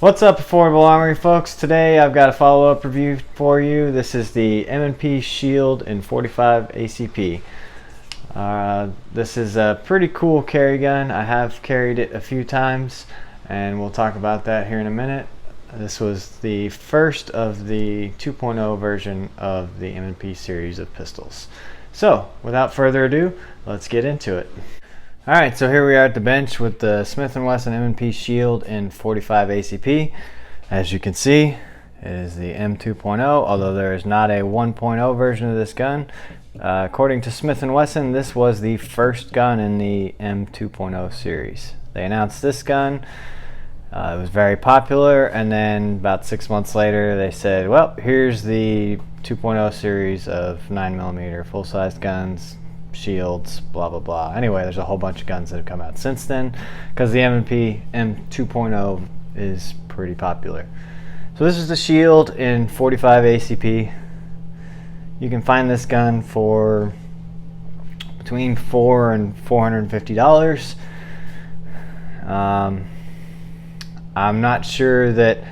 What's up, Affordable Armory folks? Today I've got a follow-up review for you. This is the M&P Shield in 45 ACP. This is a pretty cool carry gun. I have carried it a few times and we'll talk about that here in a minute. This was the first of the 2.0 version of the M&P series of pistols. So without further ado, let's get into it. Alright, so here we are at the bench with the Smith and Wesson M&P Shield in 45 ACP. As you can see, it is the M2.0, although there is not a 1.0 version of this gun. According to Smith and Wesson, this was the first gun in the M2.0 series. They announced this gun, it was very popular, and then about 6 months later they said, well, here's the 2.0 series of 9mm full-size guns, shields, blah blah blah. Anyway, there's a whole bunch of guns that have come out since then because the M&P M2.0 is pretty popular. So this is the Shield in 45 ACP. You can find this gun for between $400 and $450. I'm not sure that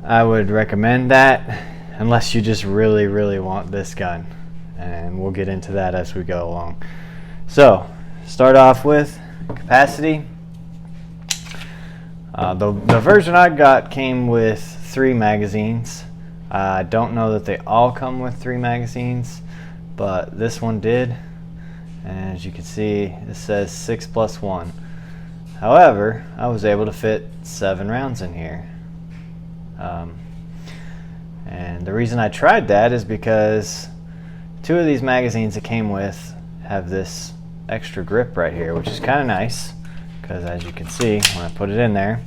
I would recommend that unless you just really want this gun, and we'll get into that as we go along. So start off with capacity. The version I got came with 3 magazines. I don't know that they all come with 3 magazines, but this one did, and as you can see it says 6+1. However, I was able to fit 7 rounds in here, and the reason I tried that is because 2 of these magazines it came with have this extra grip right here, which is kind of nice because as you can see when I put it in there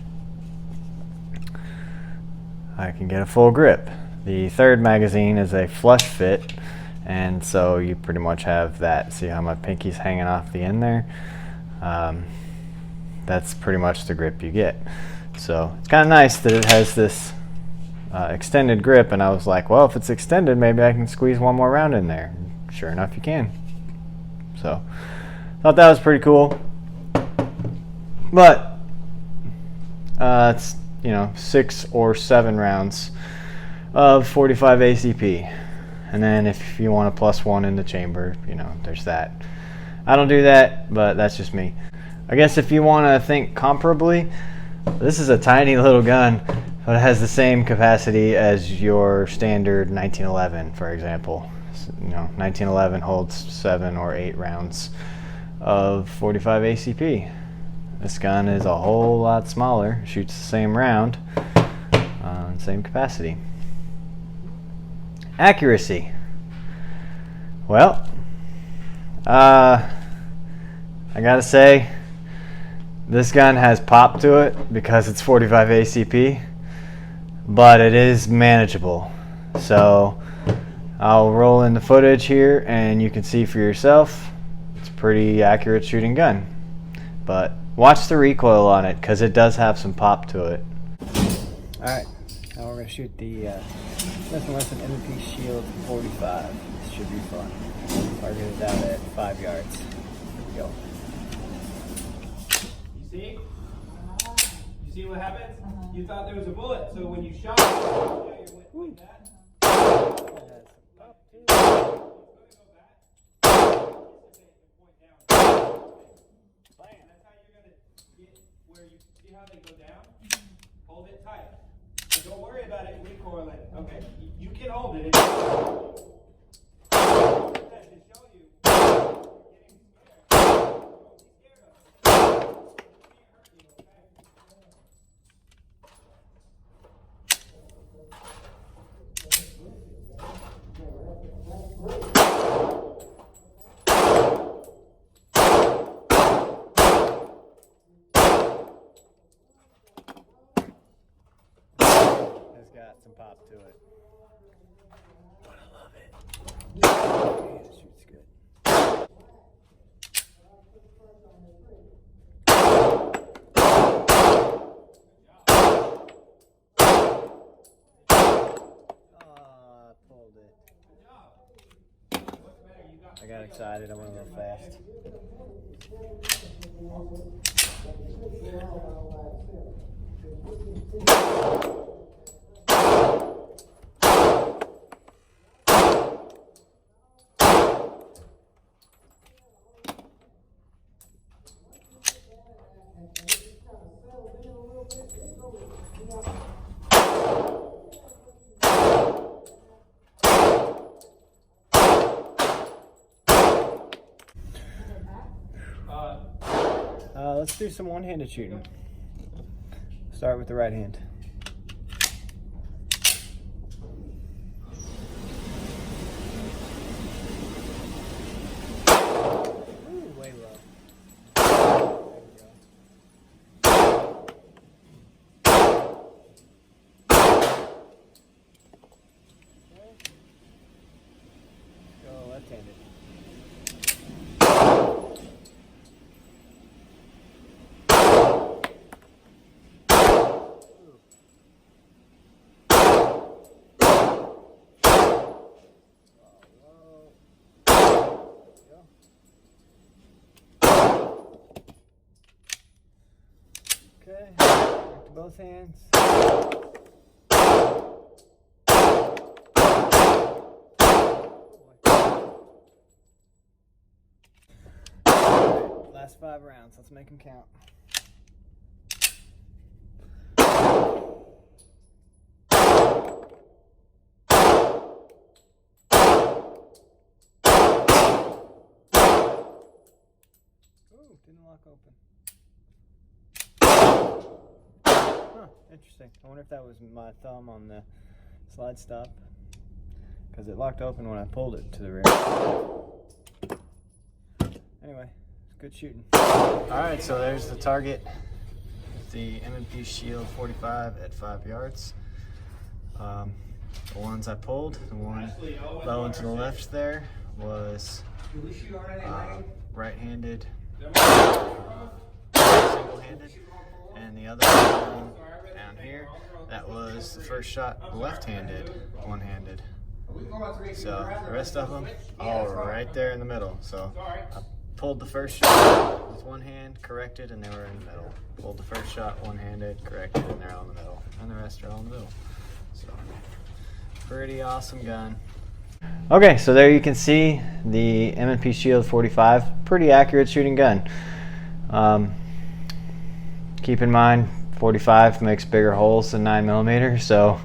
I can get a full grip. The third magazine is a flush fit, and so you pretty much have that. See how my pinky's hanging off the end there? That's pretty much the grip you get. So it's kind of nice that it has this extended grip, and I was like, well, if it's extended, maybe I can squeeze one more round in there. Sure enough, you can. So thought that was pretty cool. But it's 6 or 7 rounds of 45 ACP, and then if you want a +1 in the chamber, there's that. I don't do that, but that's just me. I guess if you want to think comparably, this is a tiny little gun, but it has the same capacity as your standard 1911, for example. 1911 holds 7 or 8 rounds of 45 ACP. This gun is a whole lot smaller, shoots the same round, same capacity. Accuracy. Well, I gotta say, this gun has pop to it because it's 45 ACP, but it is manageable. So I'll roll in the footage here and you can see for yourself it's a pretty accurate shooting gun. But watch the recoil on it because it does have some pop to it. Alright, now we're going to shoot the Smith and Wesson M&P Shield 45. This should be fun. Targeted out at 5 yards. Here we go. See? You see what happens? You thought there was a bullet, so when you shot it, you went like that. That's how you're going to get where you see how they go down? Hold it tight. So don't worry about it recoiling. Okay, you can hold it. To show you. It's got some pop to it. But I love it. It shoots good. Pulled it. I got excited, I went a little fast. Let's do some one-handed shooting. Start with the right hand. Ooh, way low. There we go. Go left-handed. Okay, back to both hands. Right, last 5 rounds, let's make them count. Ooh, didn't lock open. Huh, interesting. I wonder if that was my thumb on the slide stop, because it locked open when I pulled it to the rear. Anyway, it's good shooting. Alright, so there's the target. The M&P Shield 45 at 5 yards. The ones I pulled, the one low and to the left there was right-handed, single-handed. And the other one down here, that was the first shot left-handed, one-handed. So the rest of them all right there in the middle. So I pulled the first shot with one hand, corrected, and they were in the middle. Pulled the first shot one-handed, corrected, and they're all in the middle. And the rest are all in the middle. So pretty awesome gun. Okay, so there you can see the M&P Shield 45. Pretty accurate shooting gun. Keep in mind, 45 makes bigger holes than 9mm, so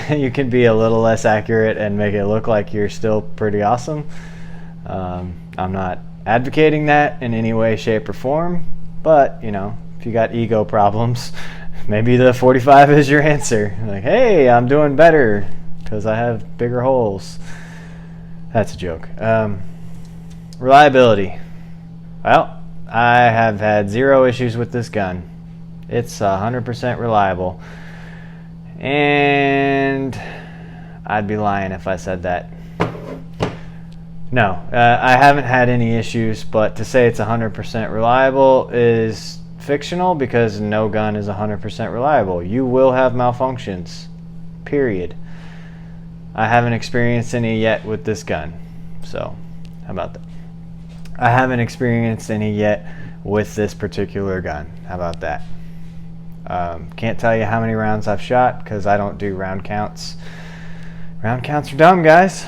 you can be a little less accurate and make it look like you're still pretty awesome. I'm not advocating that in any way, shape, or form, but you know, if you got ego problems, maybe the 45 is your answer. Like, hey, I'm doing better because I have bigger holes. That's a joke. Reliability. Well, I have had 0 issues with this gun. It's 100% reliable. And I'd be lying if I said that. No, I haven't had any issues, but to say it's 100% reliable is fictional because no gun is 100% reliable. You will have malfunctions, period. I haven't experienced any yet with this gun. So, how about that? I haven't experienced any yet with this particular gun. How about that? Can't tell you how many rounds I've shot because I don't do round counts. Round counts are dumb, guys.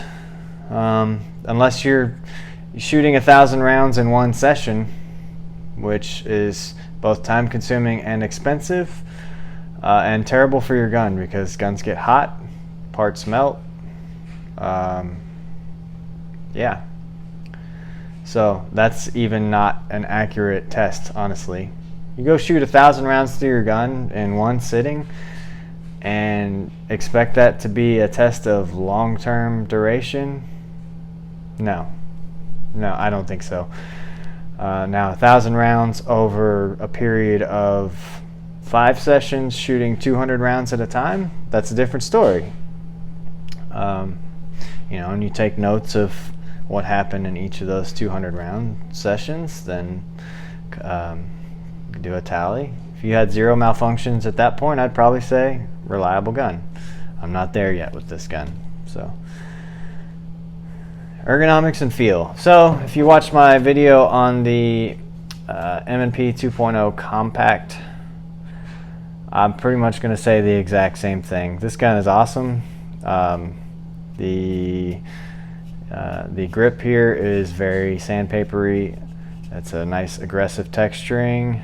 Unless you're shooting 1,000 rounds in one session, which is both time consuming and expensive, and terrible for your gun because guns get hot, parts melt. Yeah. So that's even not an accurate test, honestly. You go shoot 1,000 rounds through your gun in one sitting and expect that to be a test of long-term duration? No, I don't think so. Now 1,000 rounds over a period of 5 sessions shooting 200 rounds at a time, that's a different story. You know, and you take notes of what happened in each of those 200 round sessions, then do a tally. If you had 0 malfunctions at that point, I'd probably say reliable gun. I'm not there yet with this gun. So ergonomics and feel. So if you watched my video on the M&P 2.0 compact, I'm pretty much going to say the exact same thing. This gun is awesome. The grip here is very sandpapery. It's a nice aggressive texturing,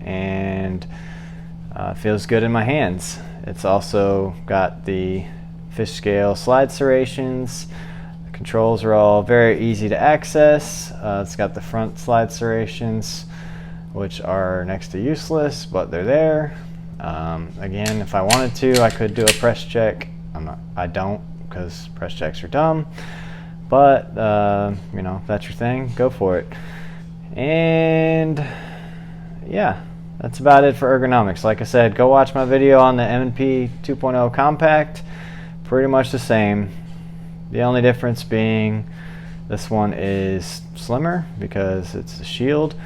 and feels good in my hands. It's also got the fish scale slide serrations. The controls are all very easy to access. It's got the front slide serrations, which are next to useless, but they're there. Again, if I wanted to, I could do a press check. I don't, because press checks are dumb. But you know, if that's your thing, go for it. And yeah, that's about it for ergonomics. Like I said, go watch my video on the M&P 2.0 compact. Pretty much the same. The only difference being this one is slimmer because it's a Shield.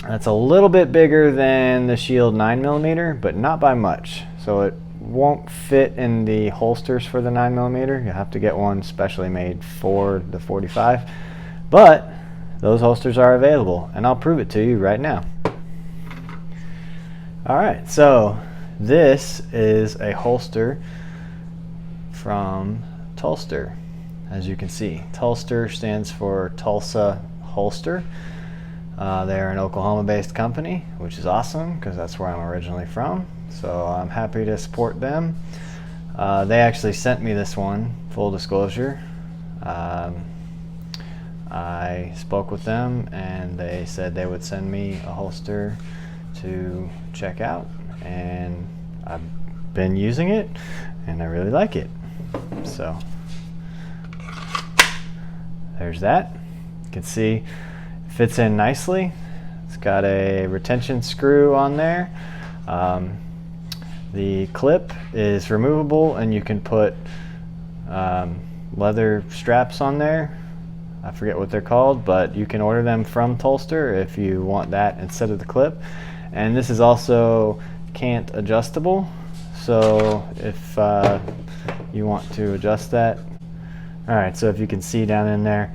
That's a little bit bigger than the Shield 9mm, but not by much. So it won't fit in the holsters for the 9mm. You'll have to get one specially made for the 45. But those holsters are available, and I'll prove it to you right now. Alright, so this is a holster from Tulster. As you can see, Tulster stands for Tulsa Holster. They're an Oklahoma-based company, which is awesome because that's where I'm originally from. So I'm happy to support them. They actually sent me this one, full disclosure. I spoke with them and they said they would send me a holster to check out, and I've been using it and I really like it. So there's that. You can see it fits in nicely. It's got a retention screw on there. The clip is removable and you can put leather straps on there. I forget what they're called, but you can order them from Tulster if you want that instead of the clip. And this is also cant adjustable, so if you want to adjust that. Alright, so if you can see down in there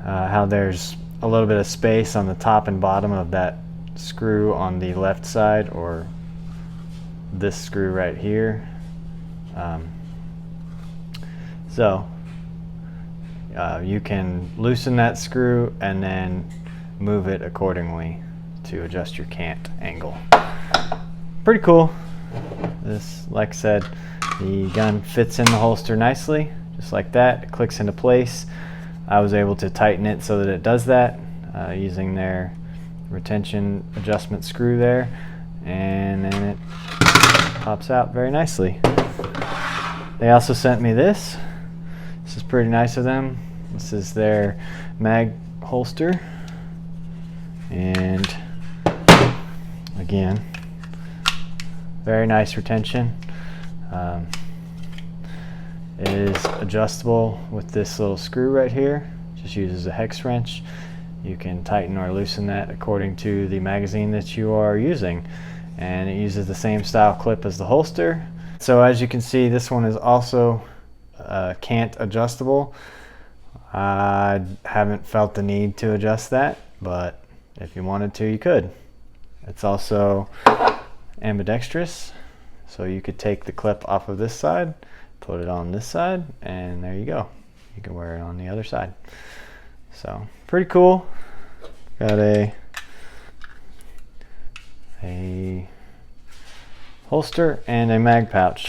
how there's a little bit of space on the top and bottom of that screw on the left side, or this screw right here. You can loosen that screw and then move it accordingly to adjust your cant angle. Pretty cool. This, like I said, the gun fits in the holster nicely, just like that. It clicks into place. I was able to tighten it so that it does that using their retention adjustment screw there, and then it pops out very nicely. They also sent me this. This is pretty nice of them. This is their mag holster, and again, very nice retention. It is adjustable with this little screw right here. Just uses a hex wrench. You can tighten or loosen that according to the magazine that you are using, and it uses the same style clip as the holster. So as you can see, this one is also cant adjustable. I haven't felt the need to adjust that, but if you wanted to, you could. It's also ambidextrous, so you could take the clip off of this side, put it on this side, and there you go. You can wear it on the other side. So pretty cool. Got a holster and a mag pouch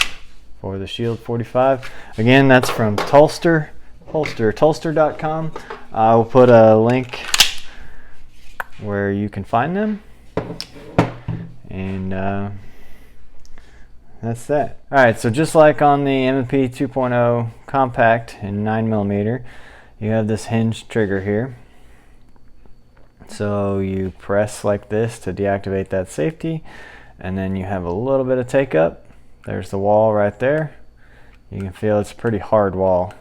for the Shield 45. Again, that's from Tulster. Tulster.com. I'll put a link where you can find them, and that's that. Alright, so just like on the M&P 2.0 compact in 9mm, you have this hinge trigger here. So you press like this to deactivate that safety, and then you have a little bit of take up. There's the wall right there. You can feel it's a pretty hard wall.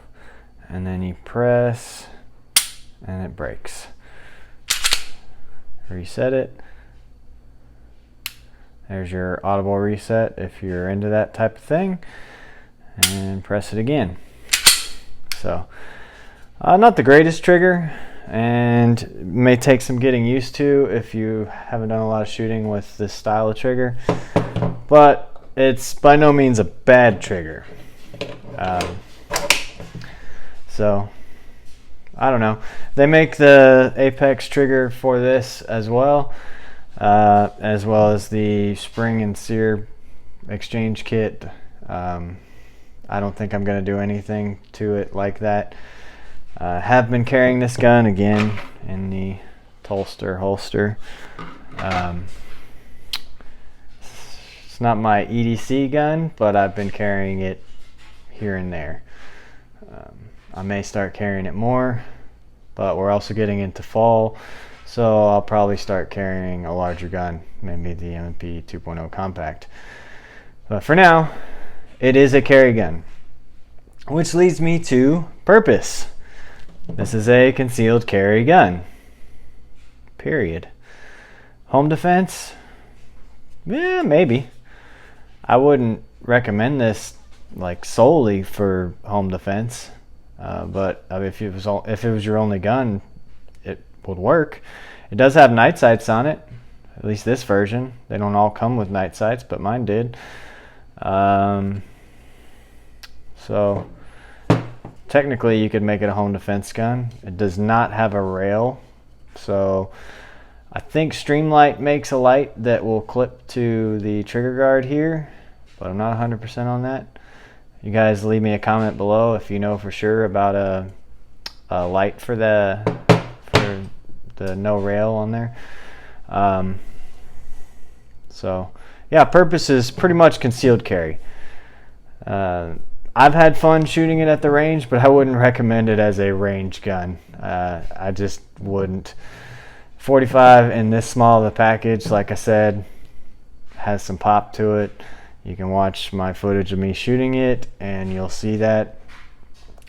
And then you press and it breaks. Reset it. There's your audible reset if you're into that type of thing, and press it again. So not the greatest trigger. and it may take some getting used to if you haven't done a lot of shooting with this style of trigger, but it's by no means a bad trigger. So I don't know. They make the Apex trigger for this as well as the spring and sear exchange kit. I don't think I'm going to do anything to it like that. Have been carrying this gun again in the holster. It's not my EDC gun, but I've been carrying it here and there. I may start carrying it more, but we're also getting into fall, so I'll probably start carrying a larger gun, maybe the M&P 2.0 compact. But for now, it is a carry gun, which leads me to purpose. This is a concealed carry gun, period. Home defense? Yeah, maybe. I wouldn't recommend this like solely for home defense, but if it was your only gun, it would work. It does have night sights on it, at least this version. They don't all come with night sights, but mine did. So technically you could make it a home defense gun. It does not have a rail, so I think Streamlight makes a light that will clip to the trigger guard here, but I'm not 100% on that. You guys leave me a comment below if you know for sure about a light for the no rail on there. So yeah, purpose is pretty much concealed carry. I've had fun shooting it at the range, but I wouldn't recommend it as a range gun. I just wouldn't. 45 in this small of a package, like I said, has some pop to it. You can watch my footage of me shooting it and you'll see that.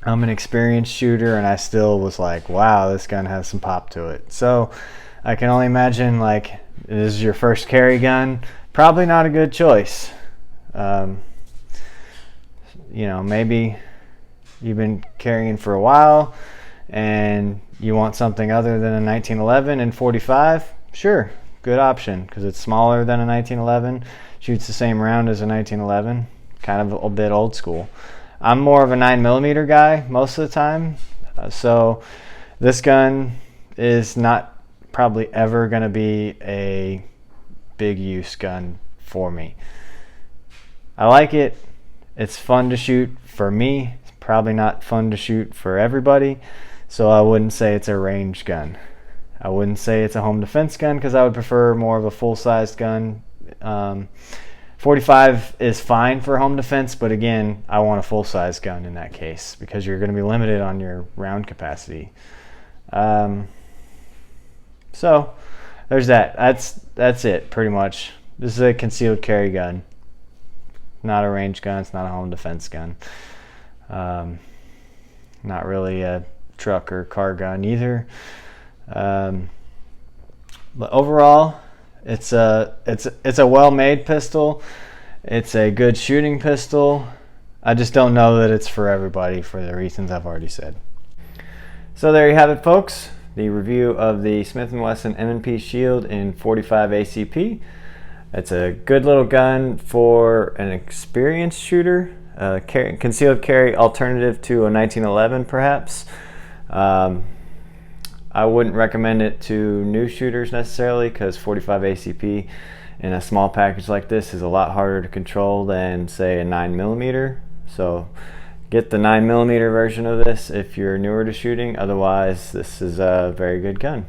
I'm an experienced shooter and I still was like, wow, this gun has some pop to it. So I can only imagine, like, this is your first carry gun, probably not a good choice. You know, maybe you've been carrying for a while and you want something other than a 1911 and 45, sure, good option, because it's smaller than a 1911, shoots the same round as a 1911, kind of a bit old school. I'm more of a 9mm guy most of the time, so this gun is not probably ever going to be a big use gun for me. I like it. It's fun to shoot for me. It's probably not fun to shoot for everybody, so I wouldn't say it's a range gun. I wouldn't say it's a home defense gun because I would prefer more of a full-sized gun. 45 is fine for home defense, but again, I want a full-size gun in that case because you're going to be limited on your round capacity. So there's that. That's it pretty much. This is a concealed carry gun. Not a range gun, it's not a home defense gun. Not really a truck or car gun either. But overall, it's a well-made pistol. It's a good shooting pistol. I just don't know that it's for everybody for the reasons I've already said. So there you have it, folks. The review of the Smith and Wesson M&P Shield in 45 ACP. It's a good little gun for an experienced shooter, concealed carry alternative to a 1911 perhaps. I wouldn't recommend it to new shooters necessarily because 45 ACP in a small package like this is a lot harder to control than say a 9mm. So get the 9mm version of this if you're newer to shooting. Otherwise, this is a very good gun.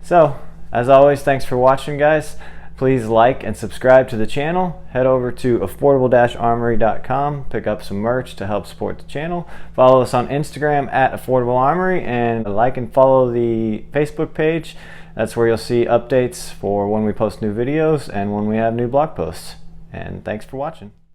So as always, thanks for watching, guys. Please like and subscribe to the channel. Head over to affordable-armory.com. Pick up some merch to help support the channel. Follow us on Instagram at Affordable Armory, and like and follow the Facebook page. That's where you'll see updates for when we post new videos and when we have new blog posts. And thanks for watching.